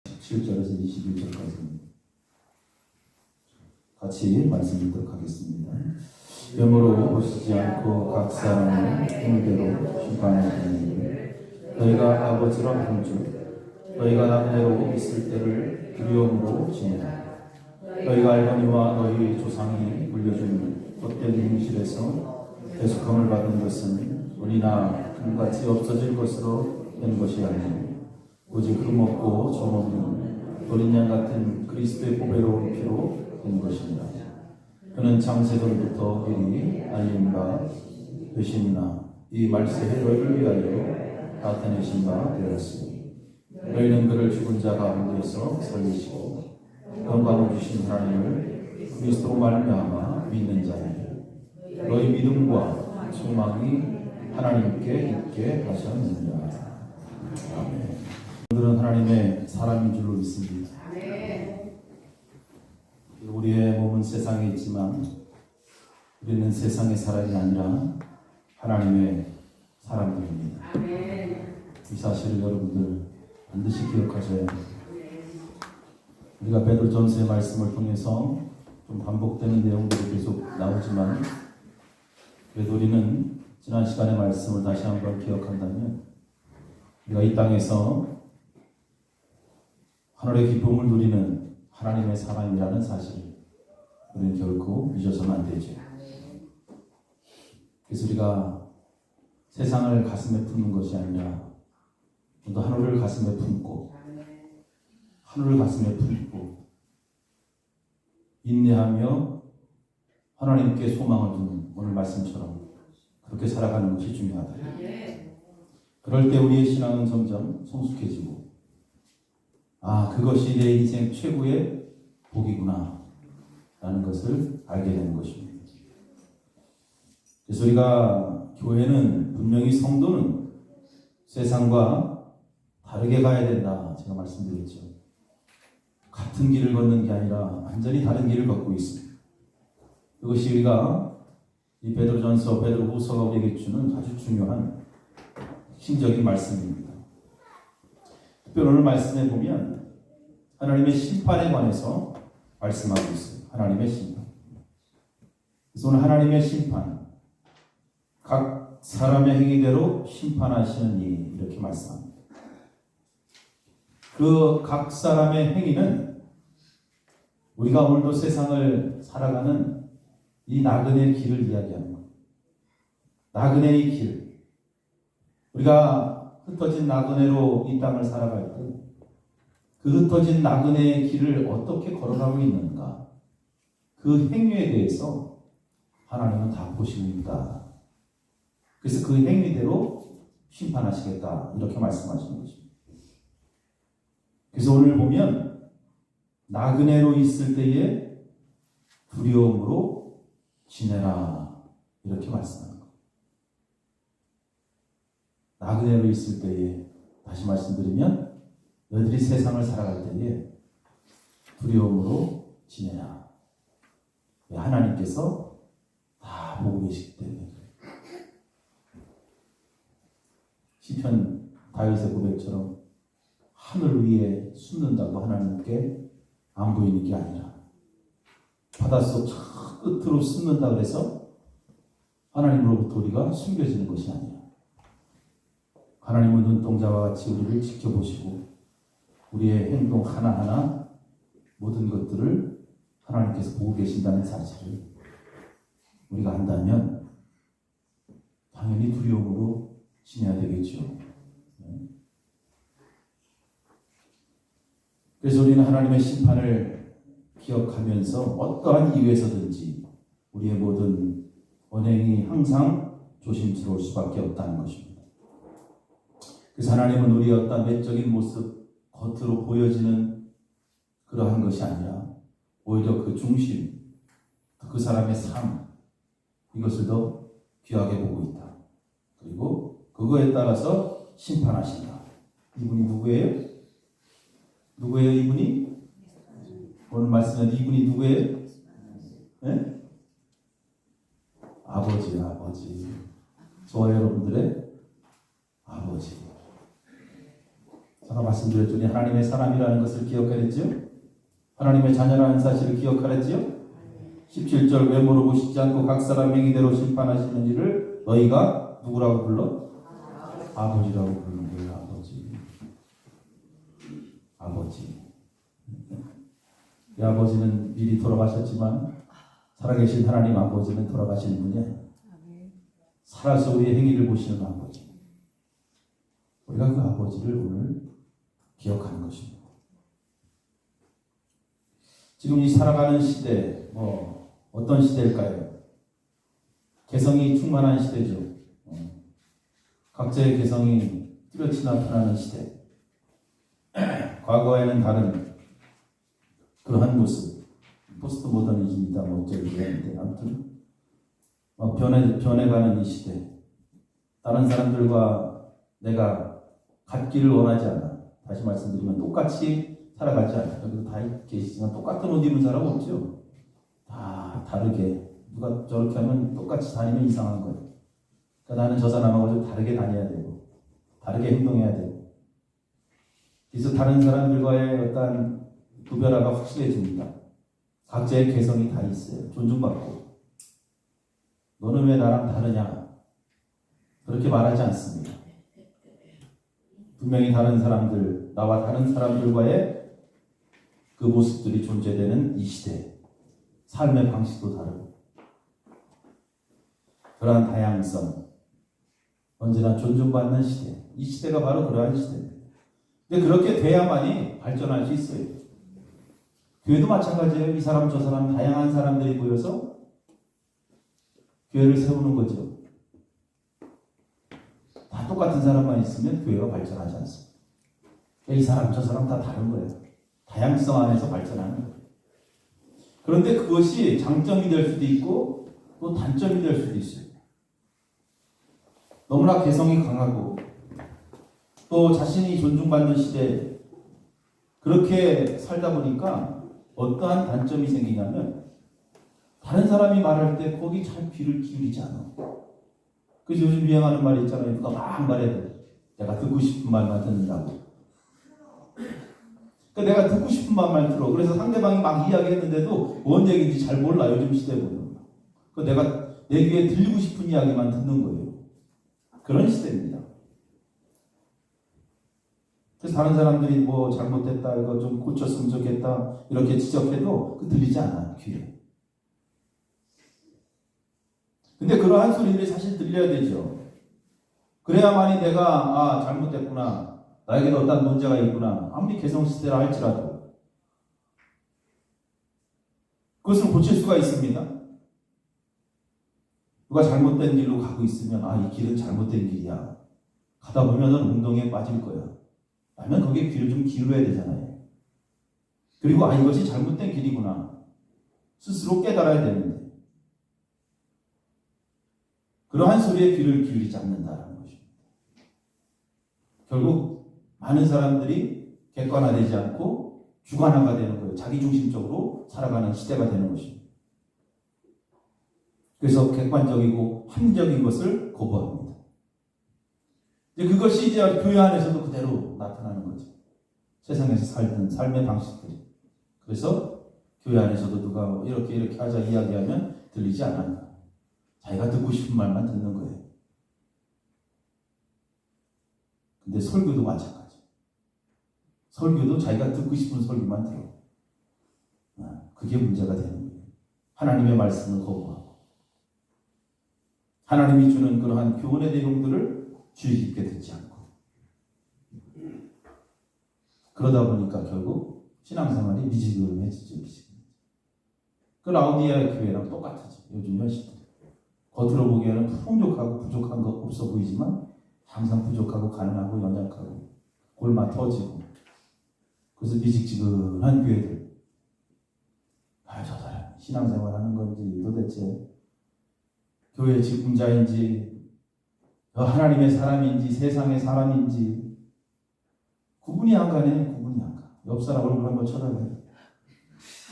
17절에서 21절까지입니다. 같이 말씀 듣도록 하겠습니다. 그러므로 보시지 않고 각 사람의 행대로 심판하시는 너희가 아버지로 한줄 너희가 나그네로 있을 때를 두려움으로 지내라. 너희가 알거니와 너희 조상이 물려준 헛된 행실에서 대속함을 받은 것은 은이나 금같이 없어질 것으로 된 것이 아니니 오직 흠없고 점없는 어린 양 같은 그리스도의 보배로운 피로 된 것입니다. 그는 창세전부터 미리 알린 바 되심이나 이 말세의 너희를 위하여 나타내신 바 되었으니 너희는 그를 죽은 자 가운데서 살리시고 영광을 주신 하나님을 그리스도로 말미암아 믿는 자니 너희 믿음과 소망이 하나님께 있게 하셨느니라. 아멘. 오늘은 하나님의 사람인 줄로 믿습니다. 우리의 몸은 세상에 있지만 우리는 세상의 사람이 아니라 하나님의 사람들입니다. 이 사실을 여러분들 반드시 기억하셔야 합니다. 우리가 베드로전서의 말씀을 통해서 좀 반복되는 내용들이 계속 나오지만 그래도 우리는 지난 시간의 말씀을 다시 한번 기억한다면 우리가 이 땅에서 하늘의 기쁨을 누리는 하나님의 사람이라는 사실을 우리는 결코 잊어서는 안 되죠. 그래서 우리가 세상을 가슴에 품는 것이 아니라 또 하늘을 가슴에 품고 하늘을 가슴에 품고 인내하며 하나님께 소망을 두는 오늘 말씀처럼 그렇게 살아가는 것이 중요하다. 그럴 때 우리의 신앙은 점점 성숙해지고 그것이 내 인생 최고의 복이구나 라는 것을 알게 되는 것입니다. 그래서 우리가 교회는 분명히 성도는 세상과 다르게 가야 된다 제가 말씀드렸죠. 같은 길을 걷는 게 아니라 완전히 다른 길을 걷고 있습니다. 이것이 우리가 이 베드로전서 베드로후서가 우리에게 주는 아주 중요한 핵심적인 말씀입니다. 특별히 오늘 말씀에 보면 하나님의 심판에 관해서 말씀하고 있어요. 하나님의 심판. 그래서 오늘 하나님의 심판, 각 사람의 행위대로 심판하시는 이렇게 말씀합니다. 그 각 사람의 행위는 우리가 오늘도 세상을 살아가는 이 나그네의 길을 이야기하는 겁니다. 나그네의 길. 우리가 흩어진 나그네로 이 땅을 살아갈 때 그 흩어진 나그네의 길을 어떻게 걸어가고 있는가, 그 행위에 대해서 하나님은 다 보시고 있다. 그래서 그 행위대로 심판하시겠다 이렇게 말씀하시는 것입니다. 그래서 오늘 보면 나그네로 있을 때에 두려움으로 지내라 이렇게 말씀하는 거예요. 나그네로 있을 때에 다시 말씀드리면 너희들이 세상을 살아갈 때에 두려움으로 지내라. 하나님께서 다 보고 계시기 때문에. 시편 다윗의 고백처럼 하늘 위에 숨는다고 하나님께 안 보이는 게 아니라 바닷속 저 끝으로 숨는다 그래서 하나님으로부터 우리가 숨겨지는 것이 아니라 하나님은 눈동자와 같이 우리를 지켜보시고 우리의 행동 하나하나 모든 것들을 하나님께서 보고 계신다는 사실을 우리가 안다면 당연히 두려움으로 지내야 되겠죠. 그래서 우리는 하나님의 심판을 기억하면서 어떠한 이유에서든지 우리의 모든 언행이 항상 조심스러울 수밖에 없다는 것입니다. 그래서 하나님은 우리의 어떤 외적인 모습, 겉으로 보여지는 그러한 것이 아니라 오히려 그 중심, 그 사람의 삶, 이것을 더 귀하게 보고 있다. 그리고 그거에 따라서 심판하신다. 이분이 누구예요? 누구예요 이분이? 오늘 말씀은 이분이 누구예요? 네? 아버지. 저와 여러분들의 아버지. 제가 말씀드렸더니 하나님의 사람이라는 것을 기억하랬지요? 하나님의 자녀라는 사실을 기억하랬지요? 17절 외모로 보시지 않고 각 사람 행위대로 심판하시는 이를 너희가 누구라고 불러? 아버지라고 부르는 거예요. 아버지. 이 아버지는 미리 돌아가셨지만 살아계신 하나님 아버지는 돌아가신 분이 아니에요. 살아서 우리의 행위를 보시는 아버지. 우리가 그 아버지를 오늘 기억하는 것입니다. 지금 이 살아가는 시대, 어떤 시대일까요? 개성이 충만한 시대죠. 각자의 개성이 뚜렷이 나타나는 시대. 과거에는 다른 그러한 모습, 포스트 모더니즘이다 어쩌고 그랬는데 아무튼 변해가는 이 시대. 다른 사람들과 내가 같기를 원하지 않아. 다시 말씀드리면 똑같이 살아가지 않아. 여기도 다 계시지만 똑같은 옷 입은 사람 없죠. 다 다르게. 누가 저렇게 하면 똑같이 다니면 이상한 거예요. 그러니까 나는 저 사람하고 좀 다르게 다녀야 되고 다르게 행동해야 되고 그래서 다른 사람들과의 어떤 구별화가 확실해집니다. 각자의 개성이 다 있어요. 존중받고 너는 왜 나랑 다르냐 그렇게 말하지 않습니다. 분명히 다른 사람들, 나와 다른 사람들과의 그 모습들이 존재되는 이 시대. 삶의 방식도 다르고 그러한 다양성 언제나 존중받는 시대. 이 시대가 바로 그러한 시대입니다. 근데 그렇게 돼야만이 발전할 수 있어요. 교회도 마찬가지예요. 이 사람 저 사람 다양한 사람들이 모여서 교회를 세우는 거죠. 다 똑같은 사람만 있으면 교회가 발전하지 않습니다. 이 사람 저 사람 다 다른 거예요. 다양성 안에서 발전하는 거예요. 그런데 그것이 장점이 될 수도 있고 또 단점이 될 수도 있어요. 너무나 개성이 강하고 또 자신이 존중받는 시대에 그렇게 살다 보니까 어떠한 단점이 생기냐면 다른 사람이 말할 때 거기 잘 귀를 기울이지 않아. 그래서 요즘 유행하는 말이 있잖아요. 누가 막 말해도 내가 듣고 싶은 말만 듣는다고. 그러니까 내가 듣고 싶은 말만 들어. 그래서 상대방이 막 이야기했는데도 뭔 얘기인지 잘 몰라. 요즘 시대 보면. 그 내가 내 귀에 들리고 싶은 이야기만 듣는 거예요. 그런 시대입니다. 그래서 다른 사람들이 뭐 잘못됐다, 이거 좀 고쳤으면 좋겠다 이렇게 지적해도 그 들리지 않아 귀에. 근데 그러한 소리들이 사실 들려야 되죠. 그래야만이 내가 잘못됐구나, 나에게도 어떤 문제가 있구나, 아무리 개성시대라 할지라도 그것을 고칠 수가 있습니다. 누가 잘못된 길로 가고 있으면 이 길은 잘못된 길이야. 가다 보면은 운동에 빠질 거야. 라면 거기에 귀를 좀 기울여야 되잖아요. 그리고 이것이 잘못된 길이구나. 스스로 깨달아야 되는데 그러한 소리에 귀를 기울이지 않는다는 것입니다. 결국 많은 사람들이 객관화되지 않고 주관화가 되는 거예요. 자기중심적으로 살아가는 시대가 되는 것입니다. 그래서 객관적이고 합리적인 것을 거부합니다. 그것이 이제 교회 안에서도 그대로 나타나는 거죠. 세상에서 살던 삶의 방식들이. 그래서 교회 안에서도 누가 이렇게 하자 이야기하면 들리지 않아요. 자기가 듣고 싶은 말만 듣는 거예요. 근데 설교도 마찬가지. 설교도 자기가 듣고 싶은 설교만 들어. 그게 문제가 되는 거예요. 하나님의 말씀을 거부하고 하나님이 주는 그러한 교훈의 내용들을 주의 깊게 듣지 않고 그러다 보니까 결국 신앙생활이 미지근해지죠. 그 라오디아 교회랑 똑같아져. 요즘 현실들. 겉으로 보기에는 풍족하고 부족한 거 없어 보이지만 항상 부족하고 가난하고 연약하고 골마 터지고 그래서 미직지근한 교회들. 저 사람 신앙생활 하는 건지 도대체 교회 직분자인지 하나님의 사람인지 세상의 사람인지 구분이 안 가네. 구분이 안 가. 옆 사람 얼굴 한번 쳐다봐요.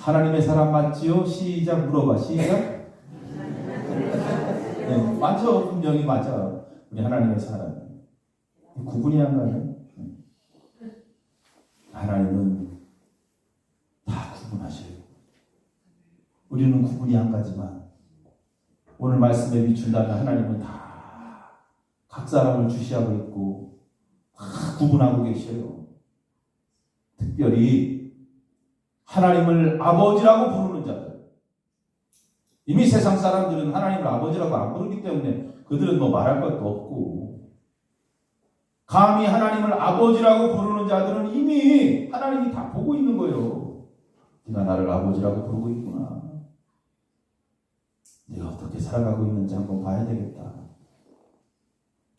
하나님의 사람 맞지요? 시작 물어봐. 시작. 네, 맞죠. 분명히 맞아. 우리 하나님의 사람. 구분이 안 가네. 하나님은 다 구분하셔요. 우리는 구분이 한 가지만 오늘 말씀에 비춘다면 하나님은 다 각 사람을 주시하고 있고 다 구분하고 계셔요. 특별히 하나님을 아버지라고 부르는 자들, 이미 세상 사람들은 하나님을 아버지라고 안 부르기 때문에 그들은 뭐 말할 것도 없고, 감히 하나님을 아버지라고 부르는 자들은 이미 하나님이 다 보고 있는 거예요. 네가 나를 아버지라고 부르고 있구나. 내가 어떻게 살아가고 있는지 한번 봐야 되겠다.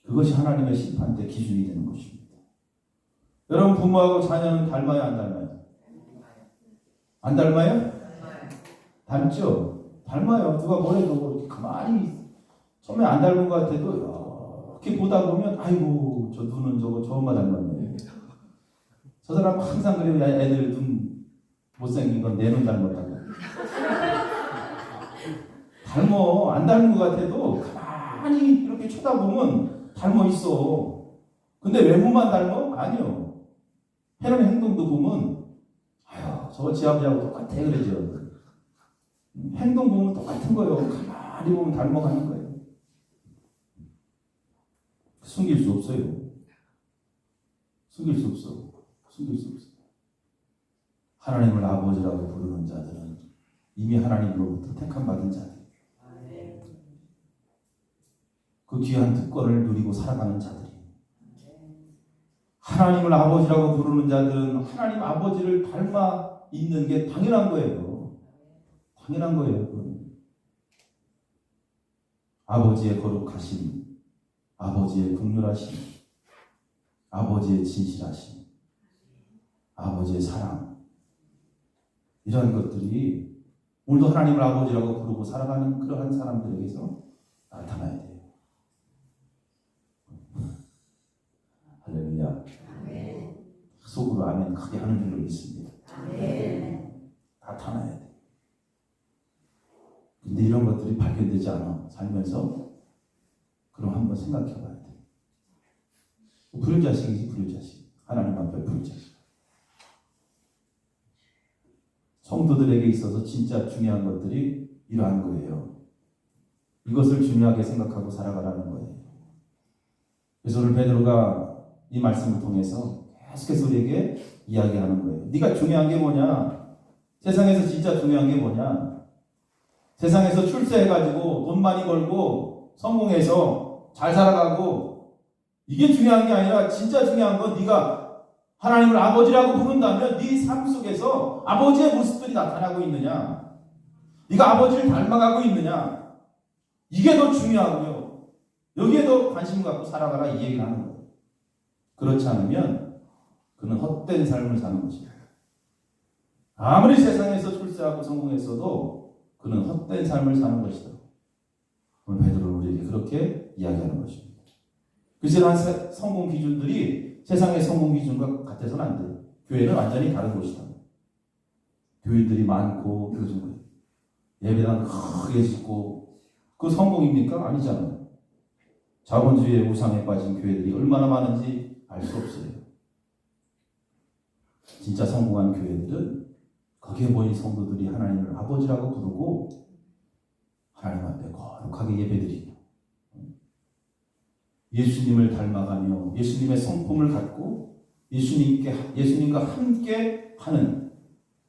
그것이 하나님의 심판 때 기준이 되는 것입니다. 여러분, 부모하고 자녀는 닮아요, 안 닮아요? 안 닮아요? 닮죠? 닮아요. 누가 뭐래도 이렇게 가만히 처음에 안 닮은 것 같아도 이렇게 보다 보면 아이고 저 눈은 저거 저 엄마 닮았네. 저 사람 항상 그래요. 애들 눈 못생긴 건 내 눈 닮았다고. 닮어. 안 닮은 것 같아도 가만히 이렇게 쳐다보면 닮아 있어. 근데 외모만 닮아? 아니요. 해놓은 행동도 보면 아유 저거 지 아버지하고 똑같아 그러죠. 행동 보면 똑같은 거예요. 가만히 보면 닮아가는 거예요. 숨길 수 없어요. 숨길 수 없어. 숨길 수 없어. 하나님을 아버지라고 부르는 자들은 이미 하나님으로부터 택함 받은 자들. 그 귀한 특권을 누리고 살아가는 자들이. 하나님을 아버지라고 부르는 자들은 하나님 아버지를 닮아 있는 게 당연한 거예요. 당연한 거예요. 그건. 아버지의 거룩하심, 아버지의 긍휼하심, 아버지의 진실하심, 아버지의 사랑, 이런 것들이 오늘도 하나님을 아버지라고 부르고 살아가는 그러한 사람들에게서 나타나야 돼요. 할렐루야. 속으로 아멘 크게 하는 줄로 믿습니다. 나타나야 돼. 근데 이런 것들이 발견되지 않아. 살면서. 그럼 한번 생각해 봐야 돼. 불효자식이지, 불효자식. 하나님 앞에 불효자식. 성도들에게 있어서 진짜 중요한 것들이 이러한 거예요. 이것을 중요하게 생각하고 살아가라는 거예요. 그래서 오늘 베드로가 이 말씀을 통해서 계속해서 우리에게 이야기하는 거예요. 네가 중요한 게 뭐냐? 세상에서 진짜 중요한 게 뭐냐? 세상에서 출세해가지고 돈 많이 벌고 성공해서 잘 살아가고 이게 중요한 게 아니라 진짜 중요한 건 네가 하나님을 아버지라고 부른다면 네 삶 속에서 아버지의 모습들이 나타나고 있느냐? 네가 아버지를 닮아가고 있느냐? 이게 더 중요하고요. 여기에 더 관심 갖고 살아가라 이 얘기를 하는 거예요. 그렇지 않으면 그는 헛된 삶을 사는 것입니다. 아무리 세상에서 출세하고 성공했어도 그는 헛된 삶을 사는 것이다. 오늘 베드로는 우리에게 그렇게 이야기하는 것입니다. 그러한 성공 기준들이 세상의 성공 기준과 같아서는 안 돼요. 교회는 완전히 다른 곳이다. 교인들이 많고 요즘 예배당 크게 짓고 그 성공입니까? 아니잖아요. 자본주의의 우상에 빠진 교회들이 얼마나 많은지 알 수 없어요. 진짜 성공한 교회들은 거기에 모인 성도들이 하나님을 아버지라고 부르고 하나님 앞에 거룩하게 예배드리고 예수님을 닮아가며 예수님의 성품을 갖고 예수님과 함께 하는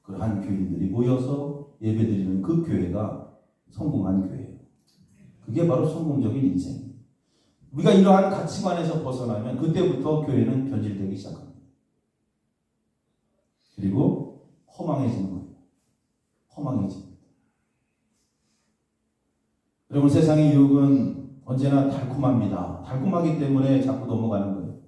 그러한 교인들이 모여서 예배드리는 그 교회가 성공한 교회예요. 그게 바로 성공적인 인생. 우리가 이러한 가치관에서 벗어나면 그때부터 교회는 변질되기 시작합니다. 그리고 허망해지는 거예요. 허망해집니다. 여러분, 세상의 유혹은 언제나 달콤합니다. 달콤하기 때문에 자꾸 넘어가는 거예요.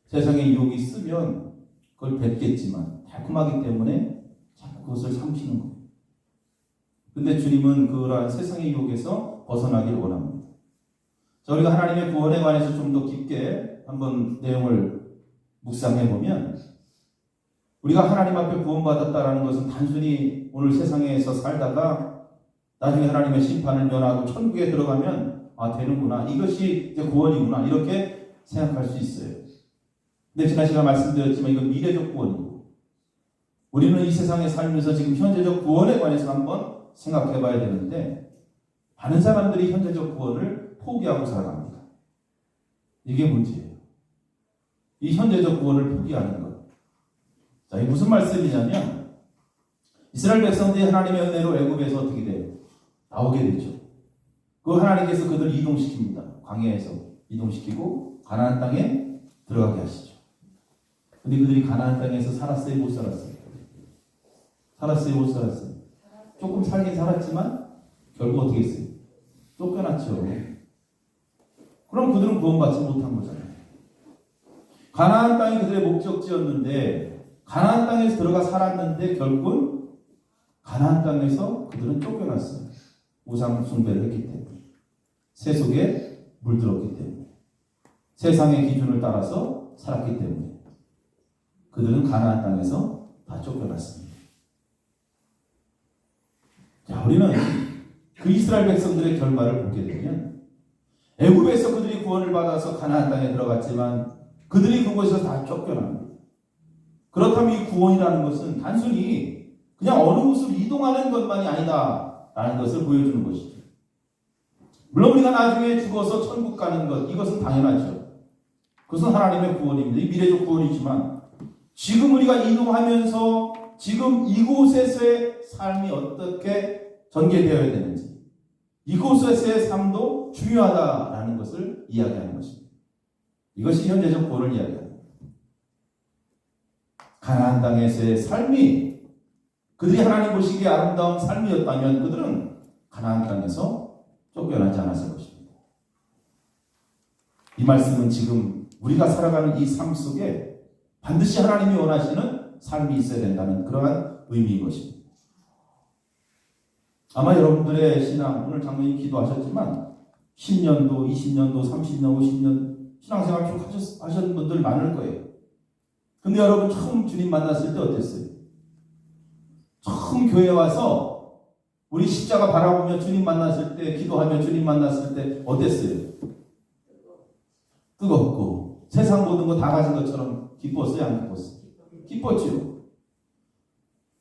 세상의 유혹이 쓰면 그걸 뱉겠지만 달콤하기 때문에 자꾸 그것을 삼키는 거예요. 근데 주님은 그러한 세상의 유혹에서 벗어나길 원합니다. 자, 우리가 하나님의 구원에 관해서 좀 더 깊게 한번 내용을 묵상해 보면 우리가 하나님 앞에 구원받았다라는 것은 단순히 오늘 세상에서 살다가 나중에 하나님의 심판을 면하고 천국에 들어가면 되는구나. 이것이 이제 구원이구나. 이렇게 생각할 수 있어요. 근데 지난 시간 말씀드렸지만 이건 미래적 구원이고 우리는 이 세상에 살면서 지금 현재적 구원에 관해서 한번 생각해 봐야 되는데, 많은 사람들이 현재적 구원을 포기하고 살아갑니다. 이게 문제예요. 이 현재적 구원을 포기하는 것. 자, 이게 무슨 말씀이냐면, 이스라엘 백성들이 하나님의 은혜로 애굽에서 어떻게 돼요? 나오게 되죠. 그 하나님께서 그들을 이동시킵니다. 광야에서 이동시키고 가나안 땅에 들어가게 하시죠. 근데 그들이 가나안 땅에서 살았어요? 못 살았어요? 살았어요? 못 살았어요? 조금 살긴 살았지만 결국 어떻게 했어요? 쫓겨났죠. 그럼 그들은 구원받지 못한 거잖아요. 가나안 땅이 그들의 목적지였는데, 가나안 땅에서 들어가 살았는데 결국은 가나안 땅에서 그들은 쫓겨났어요. 우상 숭배를 했기 때문에, 세속에 물들었기 때문에, 세상의 기준을 따라서 살았기 때문에 그들은 가나안 땅에서 다 쫓겨났습니다. 자, 우리는 그 이스라엘 백성들의 결말을 보게 되면, 애굽에서 그들이 구원을 받아서 가나안 땅에 들어갔지만 그들이 그곳에서 다 쫓겨납니다. 그렇다면 이 구원이라는 것은 단순히 그냥 어느 곳으로 이동하는 것만이 아니다라는 것을 보여주는 것이죠. 물론 우리가 나중에 죽어서 천국 가는 것, 이것은 당연하죠. 그것은 하나님의 구원입니다. 이 미래적 구원이지만, 지금 우리가 이동하면서 지금 이곳에서의 삶이 어떻게 전개되어야 되는지, 이곳에서의 삶도 중요하다라는 것을 이야기하는 것입니다. 이것이 현재적 구원을 이야기합니다. 가나안 땅에서의 삶이 그들이 하나님 보시기에 아름다운 삶이었다면 그들은 가나안 땅에서 쫓겨나지 않았을 것입니다. 이 말씀은 지금 우리가 살아가는 이 삶 속에 반드시 하나님이 원하시는 삶이 있어야 된다는 그러한 의미인 것입니다. 아마 여러분들의 신앙, 오늘 장로님 기도하셨지만 10년도, 20년도, 30년, 50년 신앙생활 쭉 하셨는 분들 많을 거예요. 근데 여러분 처음 주님 만났을 때 어땠어요? 처음 교회 와서 우리 십자가 바라보며 주님 만났을 때, 기도하며 주님 만났을 때 어땠어요? 뜨겁고 세상 모든 거 다 가진 것처럼 기뻤어요? 안 기뻤어요? 기뻤죠.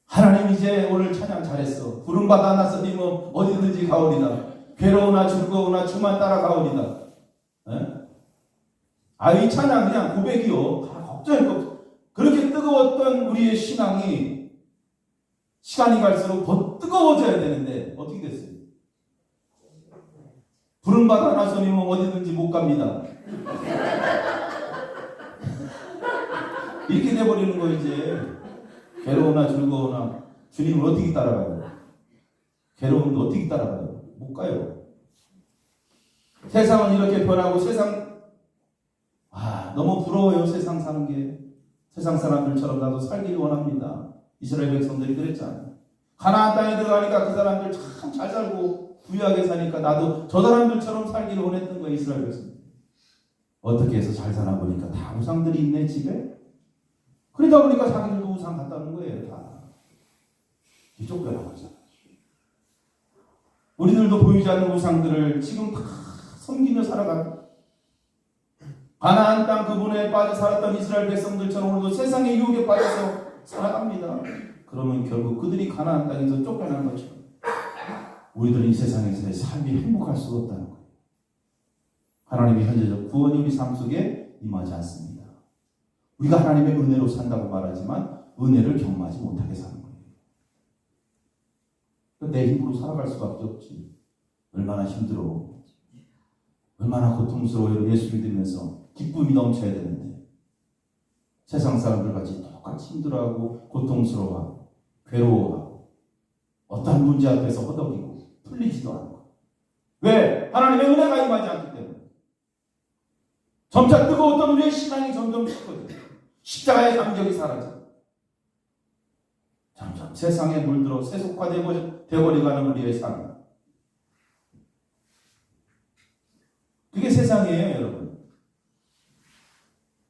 하나님 이제 오늘 찬양 잘했어. 부름받아 하나님은 어디든지 가오리다. 괴로우나 즐거우나 주만 따라가오리다. 이 찬양 그냥 고백이요. 걱정할 거 없어. 그렇게 뜨거웠던 우리의 신앙이 시간이 갈수록 더 뜨거워져야 되는데 어떻게 됐어요? 부름받아 하나님은 어디든지 못 갑니다. 이렇게 돼버리는 거 이제. 괴로우나 즐거우나 주님을 어떻게 따라가요? 괴로운데 어떻게 따라가요? 못 가요. 세상은 이렇게 변하고 너무 부러워요. 세상 사는 게. 세상 사람들처럼 나도 살기를 원합니다. 이스라엘 백성들이 그랬잖아요. 가나안 땅에 들어가니까 그 사람들 참 잘 살고 부유하게 사니까 나도 저 사람들처럼 살기를 원했던 거예요. 이스라엘 백성들. 어떻게 해서 잘 사나 보니까 다 우상들이 있네 집에. 그러다 보니까 자기들도 우상 갖다는 거예요. 다. 쫓겨나고 있잖아요. 우리들도 보이지 않는 우상들을 지금 다 섬기며 살아가는, 가나안 땅 그분에 빠져 살았던 이스라엘 백성들처럼 오늘도 세상의 유혹에 빠져서 살아갑니다. 그러면 결국 그들이 가나안 땅에서 쫓겨난 것처럼 우리들은 이 세상에서의 삶이 행복할 수가 없다는 거예요. 하나님의 현재적 구원이 우리 삶 속에 임하지 않습니다. 우리가 하나님의 은혜로 산다고 말하지만 은혜를 경험하지 못하게 사는 거예요. 내 힘으로 살아갈 수밖에 없지. 얼마나 힘들어. 얼마나 고통스러워요. 예수 믿으면서 기쁨이 넘쳐야 되는데 세상 사람들 같이 똑같이 힘들어하고 고통스러워하고 괴로워하고 어떤 문제 앞에서 허덕이고 풀리지도 않고. 왜? 하나님의 은혜가 임하지 않기 때문에. 점차 뜨거웠던 우리의 신앙이 점점 식거든요. 십자가의 감격이 사라져. 점점 세상에 물들어 세속화되어버리가는 우리의 삶. 그게 세상이에요, 여러분.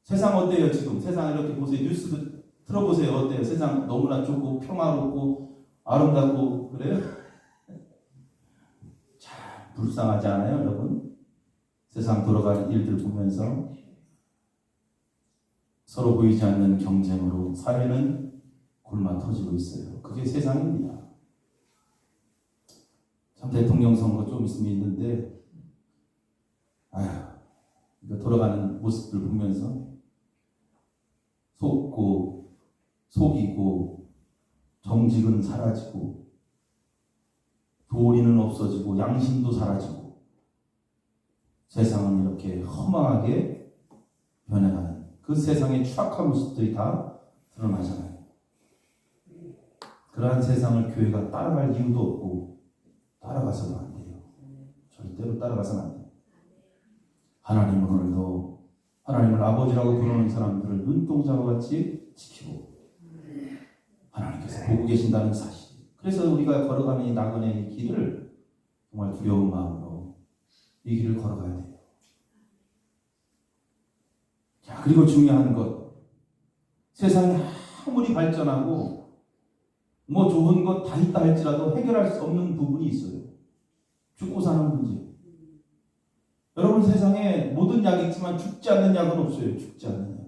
세상 어때요, 지금? 세상 이렇게 보세요. 뉴스도 틀어보세요. 어때요? 세상 너무나 좋고, 평화롭고, 아름답고, 그래요? 참, 불쌍하지 않아요, 여러분? 세상 돌아가는 일들 보면서 서로 보이지 않는 경쟁으로 사회는 골마 터지고 있어요. 그게 세상입니다. 참 대통령 선거 좀 있으면 있는데 돌아가는 모습들 보면서 속고 속이고 정직은 사라지고 도리는 없어지고 양심도 사라지고 세상은 이렇게 허망하게 변해가는 그 세상의 추악한 모습들이 다 드러나잖아요. 그러한 세상을 교회가 따라갈 이유도 없고 따라가서는 안 돼요. 절대로 따라가서는 안 돼요. 하나님은 오늘도 하나님을 아버지라고 부르는 사람들을 눈동자와 같이 지키고 하나님께서 보고 계신다는 사실. 그래서 우리가 걸어가는 이 나그네의 길을 정말 두려운 마음으로 이 길을 걸어가야 돼요. 자, 그리고 중요한 것, 세상이 아무리 발전하고 뭐 좋은 것 다 있다 할지라도 해결할 수 없는 부분이 있어요. 죽고 사는 문제. 여러분, 세상에 모든 약이 있지만 죽지 않는 약은 없어요. 죽지 않는 약.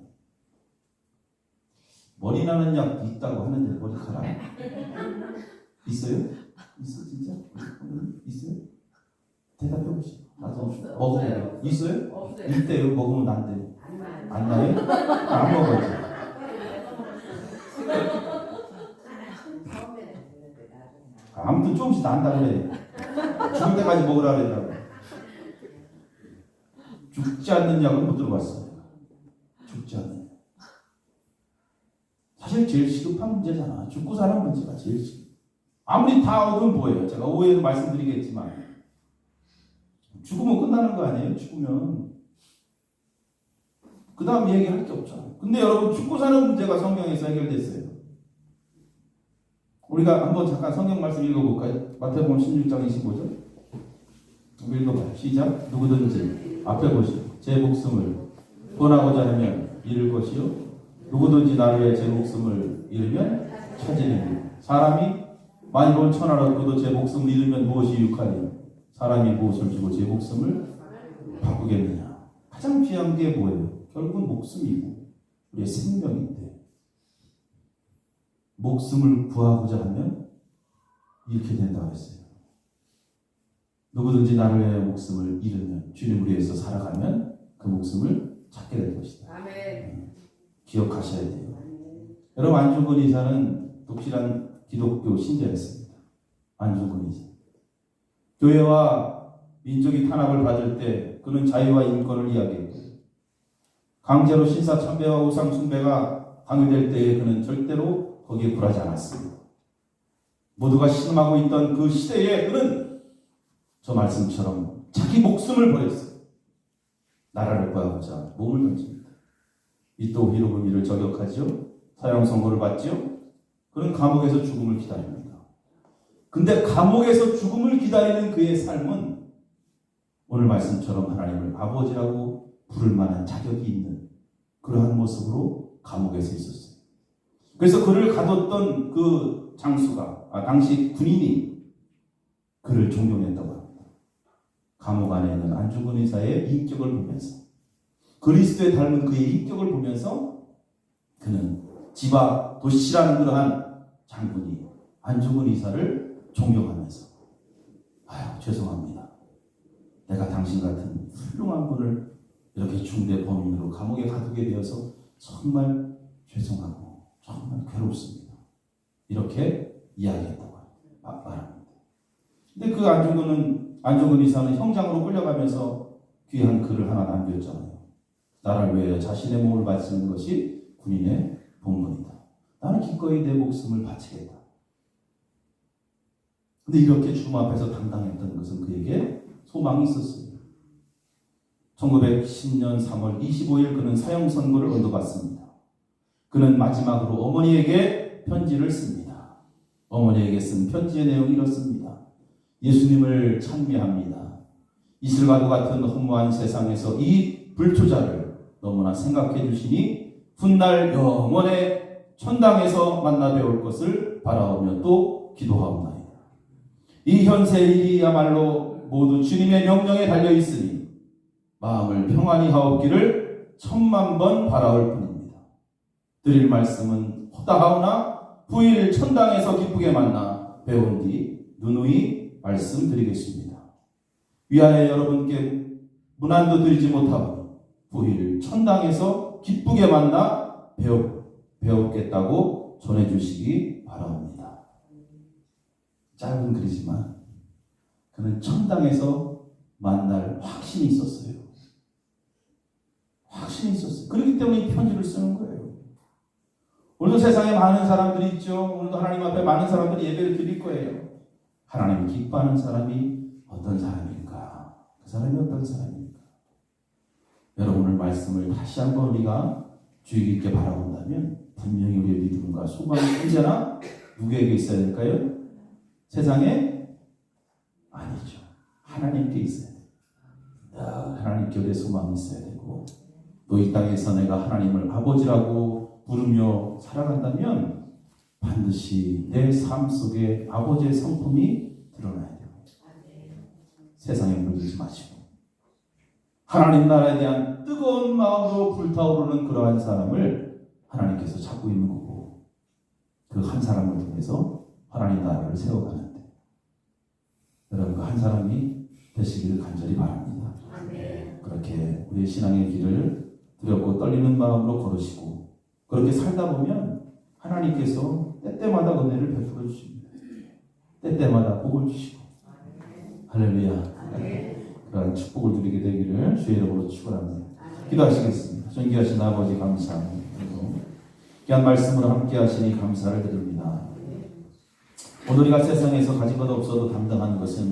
머리 나는 약도 있다고 하는데 머리카락 있어요? 있어 진짜? 있어요? 대답해 보시죠. 나도 먹어요. 있어요? 없어요. 있대요. 먹으면 안 돼요. 안 나요? 안 먹어요. 아무튼 조금씩 난다 그래. 죽을 때까지 먹으라 그러더라고. 죽지 않는 약은 못 들어봤어요. 죽지 않는 약. 사실 제일 시급한 문제잖아. 죽고 사는 문제가 제일 시급. 아무리 다 얻으면 뭐예요? 제가 오해도 말씀드리겠지만 죽으면 끝나는 거 아니에요? 죽으면 그 다음 얘기할 게 없잖아요. 근데 여러분, 죽고 사는 문제가 성경에서 해결됐어요. 우리가 한번 잠깐 성경 말씀 읽어볼까요? 마태복음 16장 25절 읽어봐요. 시작. 누구든지 앞에 보시오. 제 목숨을 구원하고자 하면 잃을 것이요 누구든지 나를 위해 제 목숨을 잃으면 찾으리니 사람이 만일 천하를 얻고도 제 목숨을 잃으면 무엇이 유익하니 사람이 무엇을 주고 제 목숨을 바꾸겠느냐. 가장 귀한 게 뭐예요? 결국은 목숨이고 우리의 생명인데 목숨을 구하고자 하면 이렇게 된다고 했어요. 누구든지 나를 위해 목숨을 잃으면 주님을 위해서 살아가면 그 목숨을 찾게 될 것이다. 아멘. 기억하셔야 돼요. 여러분, 안중근 의사는 독실한 기독교 신자였습니다. 안중근 의사. 교회와 민족이 탄압을 받을 때 그는 자유와 인권을 이야기했고 강제로 신사 참배와 우상 숭배가 강요될 때에 그는 절대로 거기에 굴하지 않았습니다. 모두가 신음하고 있던 그 시대에 그는 저 말씀처럼 자기 목숨을 버렸어요. 나라를 구하고자 몸을 던집니다. 이또 히로부미를 저격하죠. 사형 선고를 받죠. 그는 감옥에서 죽음을 기다립니다. 근데 감옥에서 죽음을 기다리는 그의 삶은 오늘 말씀처럼 하나님을 아버지라고 부를 만한 자격이 있는 그러한 모습으로 감옥에서 있었어요. 그래서 그를 가뒀던 그 장수가 당시 군인이 그를 존경했다고 합니다. 감옥 안에 있는 안중근 의사의 인격을 보면서 그리스도에 닮은 그의 인격을 보면서 그는 지바 도시라는 그러한 장군이 안중근 의사를 존경하면서 죄송합니다. 내가 당신 같은 훌륭한 분을 이렇게 중대 범인으로 감옥에 가두게 되어서 정말 죄송하고 정말 괴롭습니다. 이렇게 이야기했다고 말합니다. 근데 그 안중근 의사는 형장으로 끌려가면서 귀한 글을 하나 남겼잖아요. 나를 위해 자신의 몸을 바치는 것이 군인의 본분이다. 나는 기꺼이 내 목숨을 바치겠다. 근데 이렇게 주님 앞에서 당당했던 것은 그에게 소망이 있었어요. 1910년 3월 25일 그는 사형 선고를 얻어갔습니다. 그는 마지막으로 어머니에게 편지를 씁니다. 어머니에게 쓴 편지의 내용이 이렇습니다. 예수님을 찬미합니다. 이슬과도 같은 허무한 세상에서 이 불초자를 너무나 생각해 주시니 훗날 영원의 천당에서 만나 뵈올 것을 바라오며 또 기도하옵나이다. 이 현세 일이야말로 모두 주님의 명령에 달려있으니 마음을 평안히 하옵기를 1000만 번 바라올 뿐입니다. 드릴 말씀은 허다하오나 부일 천당에서 기쁘게 만나 배운 뒤 누누이 말씀드리겠습니다. 위하여 여러분께 문안도 드리지 못하고 부일 천당에서 기쁘게 만나 배웠겠다고 전해주시기 바랍니다. 짧은 글이지만 그는 천당에서 만날 확신이 있었어요. 확신이 있었어요. 그렇기 때문에 이 편지를 쓰는 거예요. 오늘도 세상에 많은 사람들이 있죠. 오늘도 하나님 앞에 많은 사람들이 예배를 드릴 거예요. 하나님이 기뻐하는 사람이 어떤 사람일까? 그 사람이 어떤 사람일까? 여러분 오늘 말씀을 다시 한번 우리가 주의 깊게 바라본다면 분명히 우리의 믿음과 소망이 언제나 누구에게 있어야 될까요? 세상에? 아니죠. 하나님께 있어야 돼요. 하나님께 우리의 소망이 있어야 되고 또 이 땅에서 내가 하나님을 아버지라고 부르며 살아간다면 반드시 내 삶 속에 아버지의 성품이 드러나야 돼요. 세상에 물들지 마시고 하나님 나라에 대한 뜨거운 마음으로 불타오르는 그러한 사람을 하나님께서 찾고 있는 거고 그 한 사람을 통해서 하나님 나라를 세워가는데 여러분 그 한 사람이 되시기를 간절히 바랍니다. 그렇게 우리의 신앙의 길을 두렵고 떨리는 마음으로 걸으시고 그렇게 살다 보면 하나님께서 때때마다 은혜를 베풀어 주십니다. 때때마다 복을 주시고 할렐루야. 그런 축복을 누리게 되기를 주의 이름으로 축원합니다. 기도하시겠습니다. 존귀하신 아버지 감사합니다. 귀한 말씀으로 함께 하시니 감사를 드립니다. 오늘 우리가 세상에서 가진 것 없어도 담당하는 것은